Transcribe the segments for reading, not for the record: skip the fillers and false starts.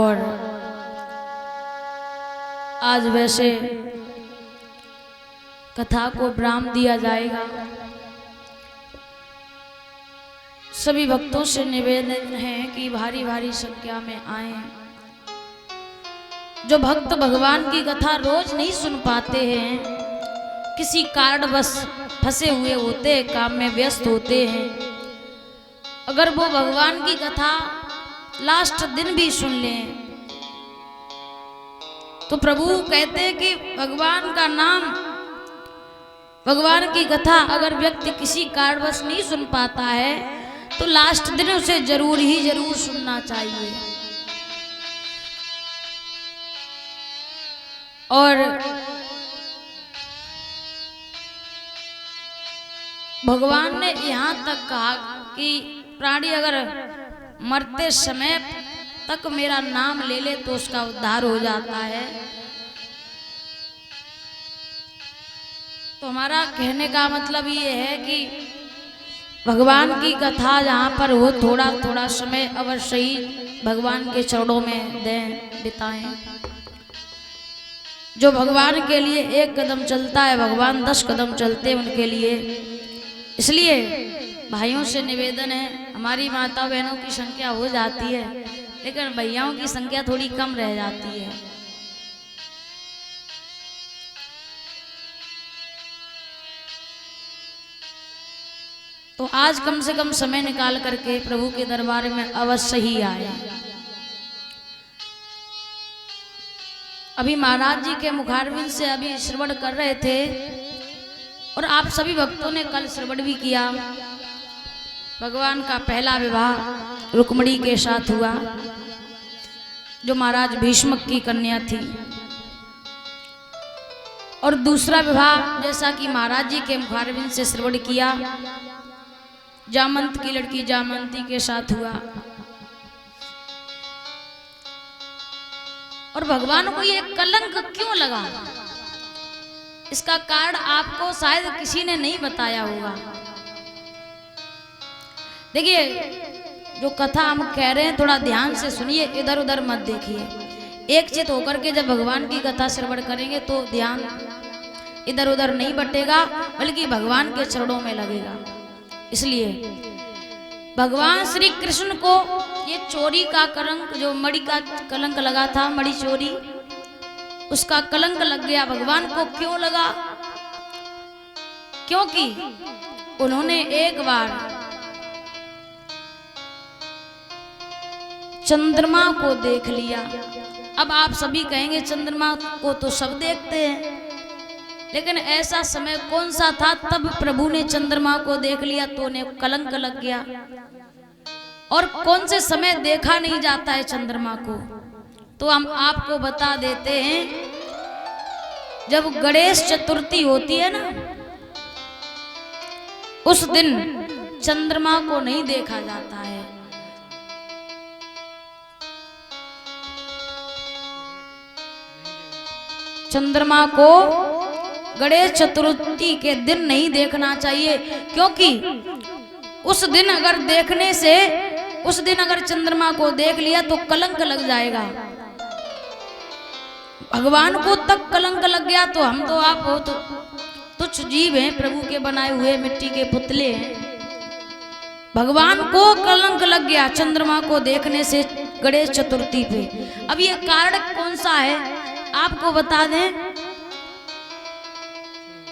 और आज वैसे कथा को विराम दिया जाएगा। सभी भक्तों से निवेदन है कि भारी भारी संख्या में आए। जो भक्त भगवान की कथा रोज नहीं सुन पाते हैं, किसी कारणवश फंसे हुए होते हैं, काम में व्यस्त होते हैं, अगर वो भगवान की कथा लास्ट दिन भी सुन लें तो प्रभु कहते हैं कि भगवान का नाम, भगवान की कथा अगर व्यक्ति किसी कारणवश नहीं सुन पाता है तो लास्ट दिन उसे जरूर ही जरूर सुनना चाहिए। और भगवान ने यहाँ तक कहा कि प्राणी अगर मरते समय तक मेरा नाम ले ले तो उसका उद्धार हो जाता है। तो हमारा कहने का मतलब ये है कि भगवान की कथा जहाँ पर हो थोड़ा थोड़ा समय अवश्य ही भगवान के चरणों में दें, बिताएं। जो भगवान के लिए एक कदम चलता है, भगवान 10 कदम चलते हैं उनके लिए। इसलिए भाइयों से निवेदन है, हमारी माता बहनों की संख्या हो जाती है लेकिन भैयाओं की संख्या थोड़ी कम रह जाती है। तो आज कम से कम समय निकाल करके प्रभु के दरबार में अवश्य ही आए। अभी महाराज जी के मुखारविंद से अभी श्रवण कर रहे थे और आप सभी भक्तों ने कल श्रवण भी किया। भगवान का पहला विवाह रुक्मिणी के साथ हुआ, जो महाराज भीष्मक की कन्या थी, और दूसरा विवाह जैसा कि महाराज जी के मुखारविंद से श्रवण किया, जामंत की लड़की जामंती के साथ हुआ। और भगवान को ये कलंक क्यों लगा, इसका कारण आपको शायद किसी ने नहीं बताया होगा। देखिए, जो कथा हम कह रहे हैं थोड़ा ध्यान से सुनिए, इधर उधर मत देखिए। एक चित होकर के जब भगवान की कथा श्रवण करेंगे तो ध्यान इधर उधर नहीं बटेगा, बल्कि भगवान के चरणों में लगेगा। इसलिए भगवान श्री कृष्ण को ये चोरी का कलंक, जो मणि का कलंक लगा था, मणि चोरी, उसका कलंक लग गया। भगवान को क्यों लगा? क्योंकि उन्होंने एक बार चंद्रमा को देख लिया। अब आप सभी कहेंगे चंद्रमा को तो सब देखते हैं, लेकिन ऐसा समय कौन सा था तब प्रभु ने चंद्रमा को देख लिया तो उन्हें कलंक लग गया? और कौन से समय देखा नहीं जाता है चंद्रमा को? तो हम आपको बता देते हैं, जब गणेश चतुर्थी होती है ना, उस दिन चंद्रमा को नहीं देखा जाता है। चंद्रमा को गणेश चतुर्थी के दिन नहीं देखना चाहिए, क्योंकि उस दिन अगर देखने से, उस दिन अगर चंद्रमा को देख लिया तो कलंक लग जाएगा। भगवान को तक कलंक लग गया तो हम तो आप बहुत तुच्छ जीव हैं, प्रभु के बनाए हुए मिट्टी के पुतले हैं। भगवान को कलंक लग गया चंद्रमा को देखने से गणेश चतुर्थी पे। अब ये कारण कौन सा है आपको बता दें।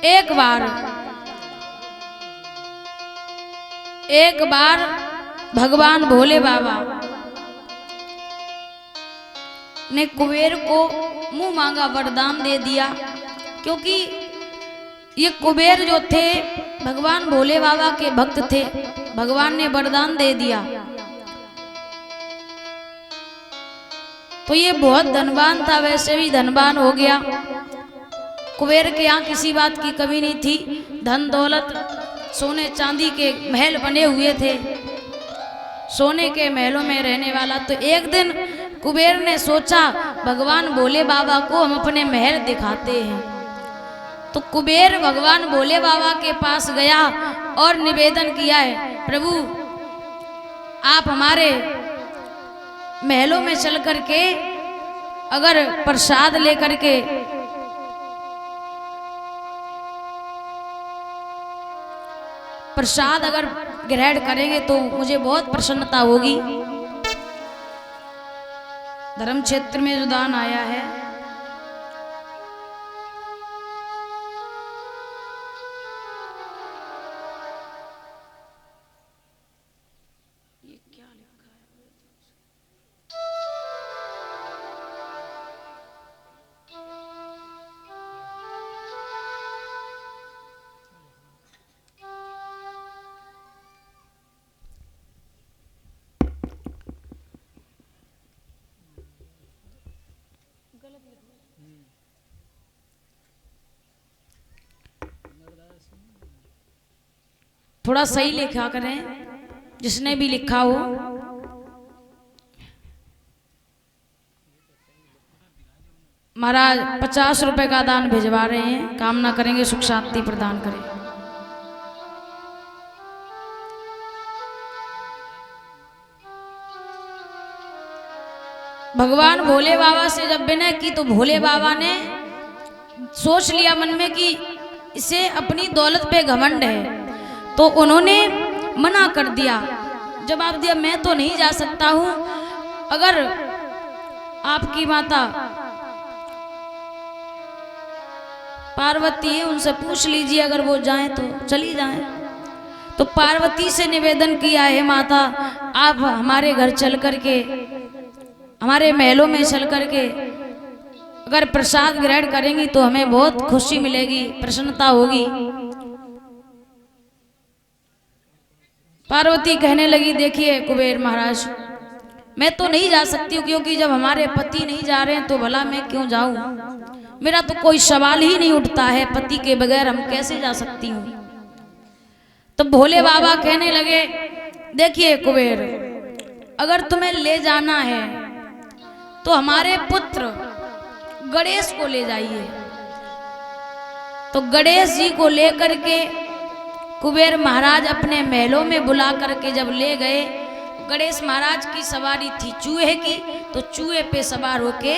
एक बार भगवान भोले बाबा ने कुबेर को मुंह मांगा वरदान दे दिया, क्योंकि ये कुबेर जो थे भगवान भोले बाबा के भक्त थे। भगवान ने वरदान दे दिया तो ये बहुत धनवान था, वैसे भी धनवान हो गया। कुबेर के यहाँ किसी बात की कमी नहीं थी, धन दौलत, सोने चांदी के महल बने हुए थे, सोने के महलों में रहने वाला। तो एक दिन कुबेर ने सोचा भगवान भोले बाबा को हम अपने महल दिखाते हैं। तो कुबेर भगवान भोले बाबा के पास गया और निवेदन किया है, प्रभु आप हमारे महलों में चल करके अगर प्रसाद लेकर के प्रसाद अगर ग्रहण करेंगे तो मुझे बहुत प्रसन्नता होगी। धर्म क्षेत्र में जो दान आया है, ये क्या लिखा है? थोड़ा सही लिखा करें, जिसने भी लिखा हो। महाराज 50 रुपए का दान भिजवा रहे हैं, कामना करेंगे सुख शांति प्रदान करें। भगवान भोले बाबा से जब विनय की तो भोले बाबा ने सोच लिया मन में कि इसे अपनी दौलत पे घमंड है, तो उन्होंने मना कर दिया, जवाब दिया मैं तो नहीं जा सकता हूं, अगर आपकी माता पार्वती है उनसे पूछ लीजिए, अगर वो जाएं तो चली जाएं। तो पार्वती से निवेदन किया है माता आप हमारे घर चल करके, हमारे महलों में चल करके अगर प्रसाद ग्रहण करेंगी तो हमें बहुत खुशी मिलेगी, प्रसन्नता होगी। पार्वती कहने लगी देखिए कुबेर महाराज, मैं तो नहीं जा सकती हूँ, क्योंकि जब हमारे पति नहीं जा रहे हैं तो भला मैं क्यों जाऊं, मेरा तो कोई सवाल ही नहीं उठता है, पति के बगैर हम कैसे जा सकती हूँ। तो भोले बाबा कहने लगे देखिए कुबेर, अगर तुम्हें ले जाना है तो हमारे पुत्र गणेश को ले जाइए। तो गणेश जी को लेकर के कुबेर महाराज अपने महलों में बुला करके जब ले गए, गणेश महाराज की सवारी थी चूहे की, तो चूहे पे सवार होके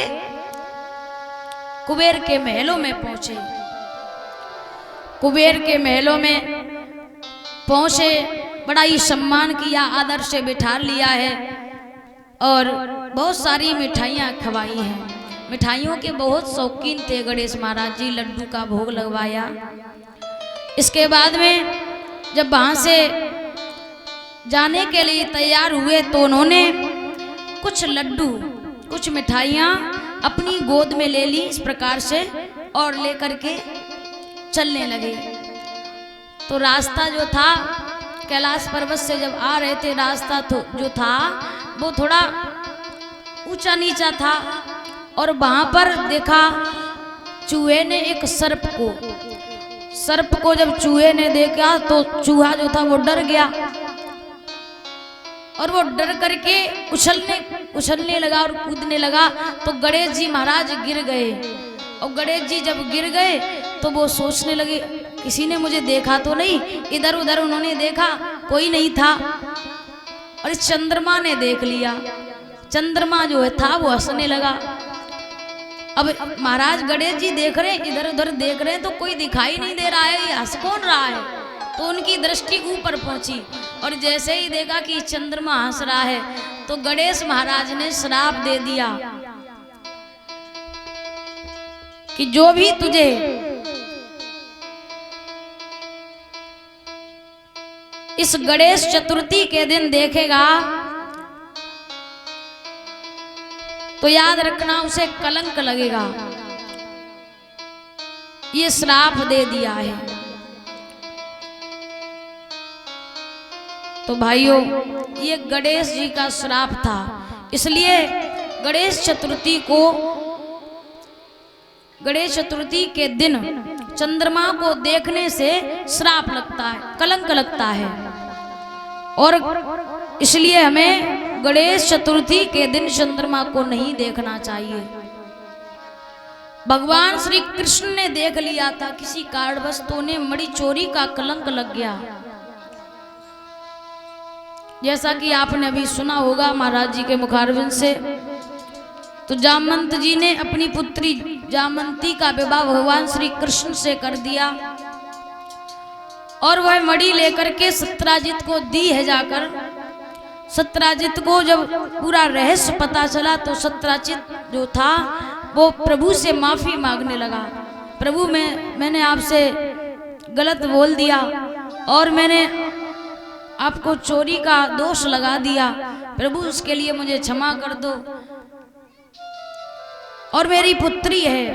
कुबेर के महलों में पहुंचे। कुबेर के महलों में पहुंचे, बड़ा ही सम्मान किया, आदर से बिठा लिया है और बहुत सारी मिठाइयाँ खवाई हैं। मिठाइयों के बहुत शौकीन थे गणेश महाराज जी, लड्डू का भोग लगवाया। इसके बाद में जब वहां से जाने के लिए तैयार हुए तो उन्होंने कुछ लड्डू कुछ मिठाइयाँ अपनी गोद में ले ली इस प्रकार से और लेकर के चलने लगे। तो रास्ता जो था कैलाश पर्वत से जब आ रहे थे, रास्ता तो जो था वो थोड़ा ऊंचा नीचा था और वहां पर देखा चूहे ने एक सर्प को जब चूहे ने देखा तो चूहा जो था वो डर गया और वो डर करके उछलने लगा और कूदने लगा। तो गणेश जी महाराज गिर गए और गणेश जी जब गिर गए तो वो सोचने लगे किसी ने मुझे देखा तो नहीं। इधर उधर उन्होंने देखा, कोई नहीं था और इस चंद्रमा ने देख लिया। चंद्रमा जो है था वो हंसने लगा। अब महाराज गणेश जी देख रहे हैं, इधर उधर देख रहे हैं तो कोई दिखाई नहीं दे रहा है, ये हंस कौन रहा है। तो उनकी दृष्टि ऊपर पहुंची और जैसे ही देखा कि चंद्रमा हंस रहा है तो गणेश महाराज ने श्राप दे दिया कि जो भी तुझे इस गणेश चतुर्थी के दिन देखेगा तो याद रखना उसे कलंक लगेगा। ये श्राप दे दिया है। तो भाइयों ये गणेश जी का श्राप था, इसलिए गणेश चतुर्थी के दिन चंद्रमा को देखने से श्राप लगता है, कलंक लगता है। और इसलिए हमें गणेश चतुर्थी के दिन चंद्रमा को नहीं देखना चाहिए। भगवान श्री कृष्ण ने देख लिया था, किसी कारणवश तो उन्हें मणि चोरी का कलंक लग गया। जैसा कि आपने अभी सुना होगा महाराज जी के मुखारबिंद से, तो जामवंत जी ने अपनी पुत्री जामवंती का विवाह भगवान श्री कृष्ण से कर दिया और वह मणि लेकर के सत्राजित को दी है जाकर। सत्राजित को जब पूरा रहस्य पता चला तो सत्राजित जो था वो प्रभु से माफी मांगने लगा। प्रभु मैंने आपसे गलत बोल दिया और मैंने आपको चोरी का दोष लगा दिया, प्रभु उसके लिए मुझे क्षमा कर दो। और मेरी पुत्री है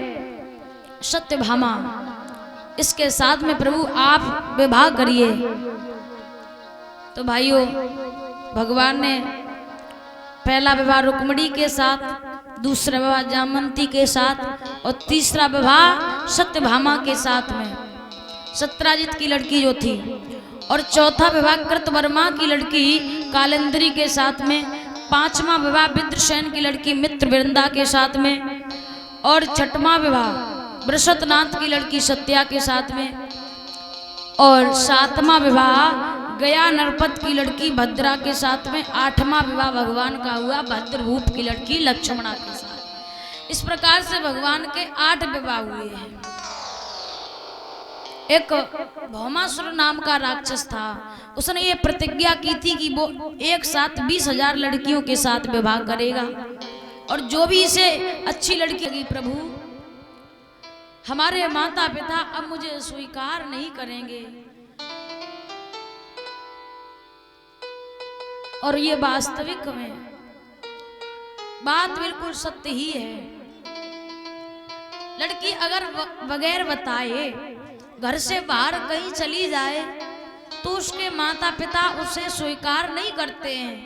सत्यभामा, इसके साथ में प्रभु आप विवाह करिए। तो भाइयों, भगवान ने पहला विवाह रुक्मिणी के साथ, दूसरा विवाह जामवंती के साथ और तीसरा विवाह सत्यभामा के साथ में सत्राजित की लड़की जो थी, और चौथा विवाह कृतवर्मा की लड़की कालिंदी के साथ में, पांचवा विवाह विद्रसेन की लड़की मित्रवृंदा के साथ में, और छठवां विवाह वृषतनाथ की लड़की सत्या के साथ में, और सातवां विवाह गया नरपत की लड़की भद्रा के साथ में, आठवां विवाह भगवान का हुआ भद्रभूप की लड़की लक्ष्मणा के साथ। इस प्रकार से भगवान के 8 विवाह हुए हैं। एक भौमासुर नाम का राक्षस था, उसने ये प्रतिज्ञा की थी कि वो एक साथ 20,000 लड़कियों के साथ विवाह करेगा, और जो भी इसे अच्छी लड़की लगी, प्रभु हमारे माता पिता अब मुझे स्वीकार नहीं करेंगे। और ये वास्तविक में बात बिल्कुल सत्य ही है। लड़की अगर बगैर बताए घर से बाहर कहीं चली जाए तो उसके माता पिता उसे स्वीकार नहीं करते हैं,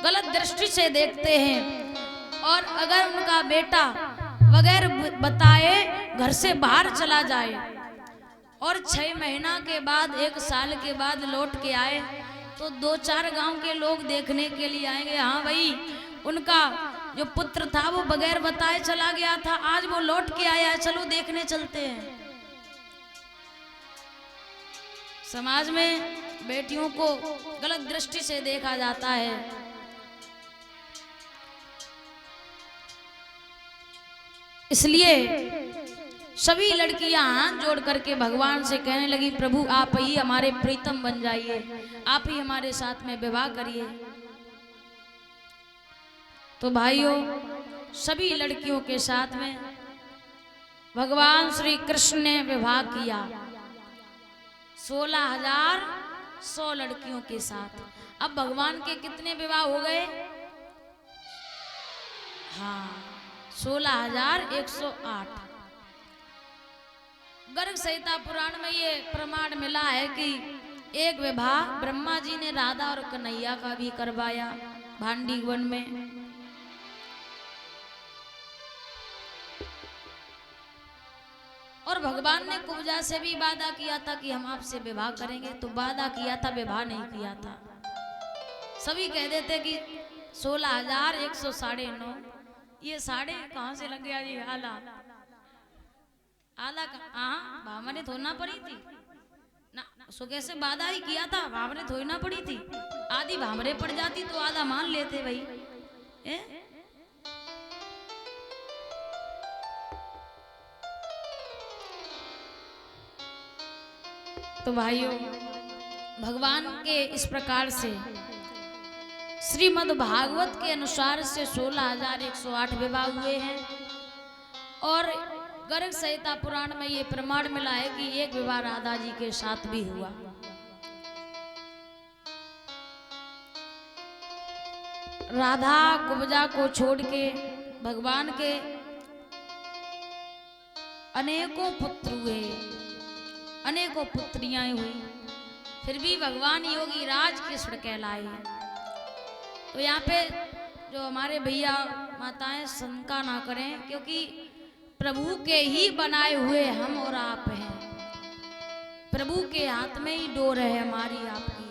गलत दृष्टि से देखते हैं। और अगर उनका बेटा बगैर बताए घर से बाहर चला जाए और 6 महीना के बाद 1 साल के बाद लौट के आए तो 2-4 गांव के लोग देखने के लिए आएंगे, हाँ भाई उनका जो पुत्र था वो बगैर बताए चला गया था, आज वो लौट के आया है, चलो देखने चलते हैं। समाज में बेटियों को गलत दृष्टि से देखा जाता है। इसलिए सभी लड़कियां हाथ जोड़ करके भगवान से कहने लगी, प्रभु आप ही हमारे प्रीतम बन जाइए, आप ही हमारे साथ में विवाह करिए। तो भाइयों, सभी लड़कियों के साथ में भगवान श्री कृष्ण ने विवाह किया 16,100 लड़कियों के साथ। अब भगवान के कितने विवाह हो गए? हाँ, 16,108। गर्ग संहिता पुराण में ये प्रमाण मिला है कि एक विवाह ब्रह्मा जी ने राधा और कन्हैया का भी करवाया भांडी वन में। और भगवान ने कुब्जा से भी वादा किया था कि हम आपसे विवाह करेंगे, तो वादा किया था, विवाह नहीं किया था। सभी कह देते कि 16,109। ये साढ़े कहाँ से लग गया जी? आला भावने थोड़ना पड़ी थी ना, सो कैसे वादा ही किया था, भावने थोड़ना पड़ी थी। आधी भावरे पड़ जाती तो आधा मान लेते भाई। तो भाइयों, भगवान के इस प्रकार से श्रीमद् भागवत के अनुसार से 16,108 विवाह हुए हैं। और गर्ग संहिता पुराण में ये प्रमाण मिला है कि एक विवाह राधा जी के साथ भी हुआ। राधा कुब्जा को छोड़ के भगवान के अनेकों पुत्र हुए, अनेकों पुत्रियां हुई, फिर भी भगवान योगी राज कृष्ण कहलाए। तो यहाँ पे जो हमारे भैया माताएं शंका ना करें, क्योंकि प्रभु के ही बनाए हुए हम और आप हैं। प्रभु के हाथ में ही डोर है हमारी आपकी।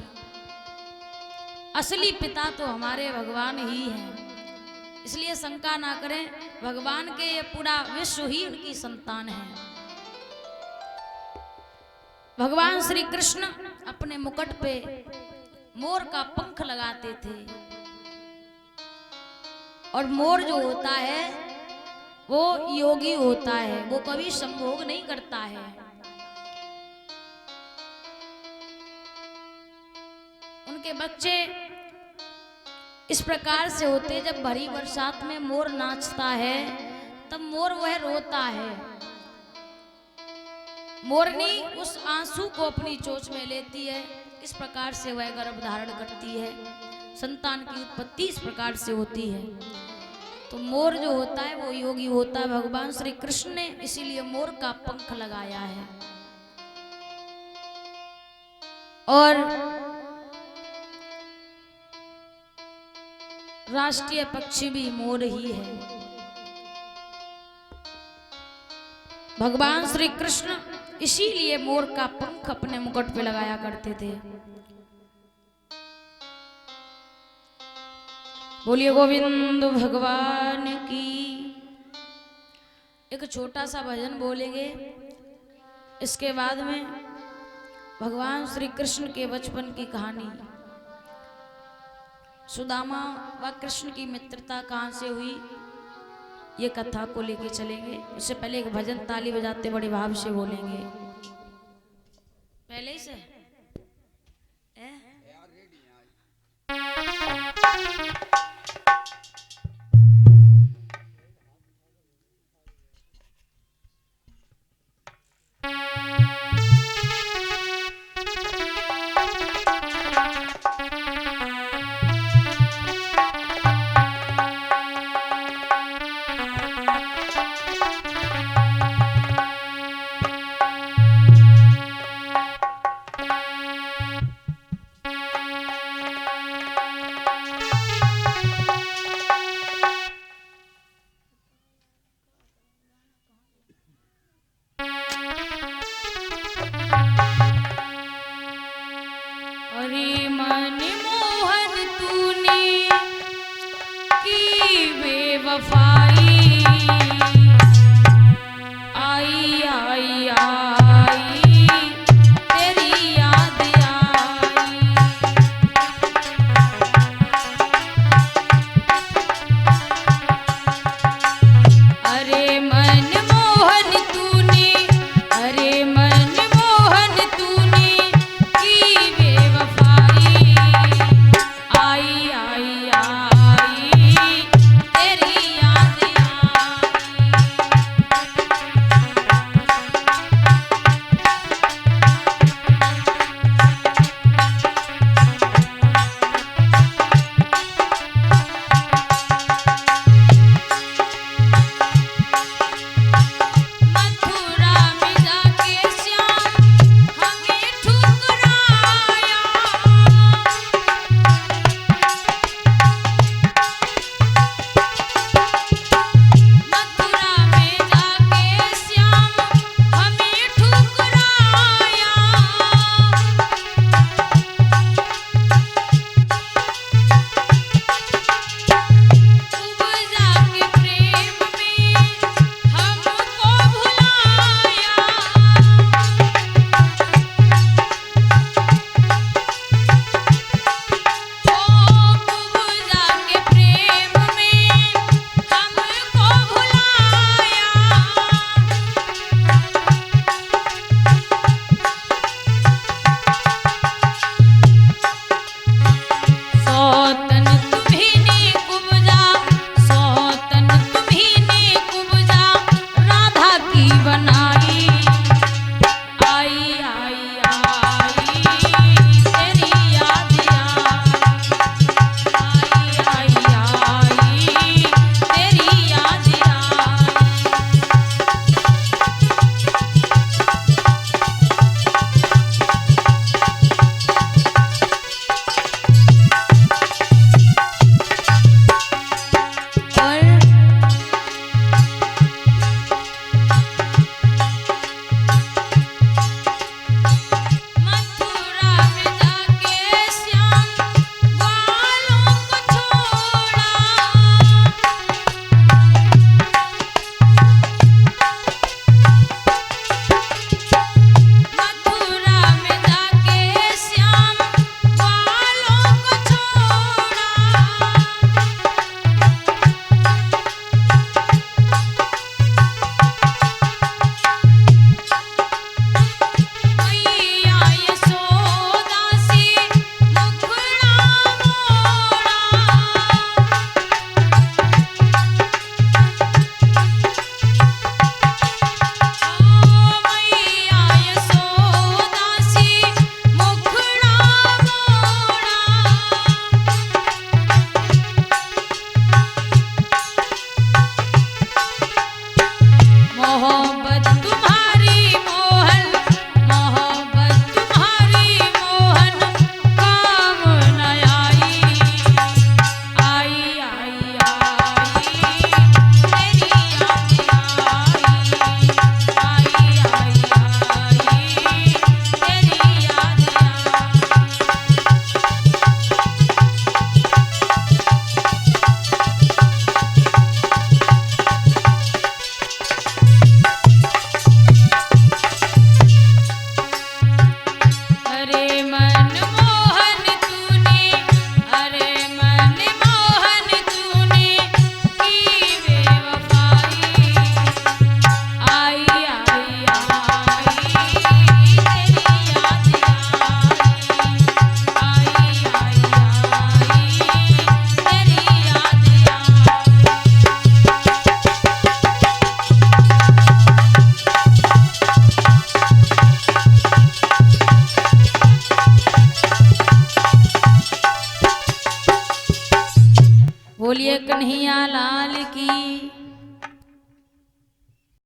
असली पिता तो हमारे भगवान ही हैं, इसलिए शंका ना करें। भगवान के ये पूरा विश्व ही उनकी संतान है। भगवान श्री कृष्ण अपने मुकुट पे मोर का पंख लगाते थे। और मोर जो होता है वो योगी होता है, वो कभी संभोग नहीं करता है। उनके बच्चे इस प्रकार से होते, जब भरी बरसात में मोर नाचता है तब मोर वह रोता है। मोरनी उस आंसू को अपनी चोंच में लेती है, इस प्रकार से वह गर्भ धारण करती है, संतान की उत्पत्ति इस प्रकार से होती है। तो मोर जो होता है वो योगी होता है। भगवान श्री कृष्ण ने इसीलिए मोर का पंख लगाया है। और राष्ट्रीय पक्षी भी मोर ही है। भगवान श्री कृष्ण इसीलिए मोर का पंख अपने मुकुट पे लगाया करते थे। बोलिए गोविंद भगवान की। एक छोटा सा भजन बोलेंगे, इसके बाद में भगवान श्री कृष्ण के बचपन की कहानी, सुदामा व कृष्ण की मित्रता कहां से हुई, ये कथा को लेके चलेंगे। उससे पहले एक भजन ताली बजाते बड़े भाव से बोलेंगे। पहले ही से वफाई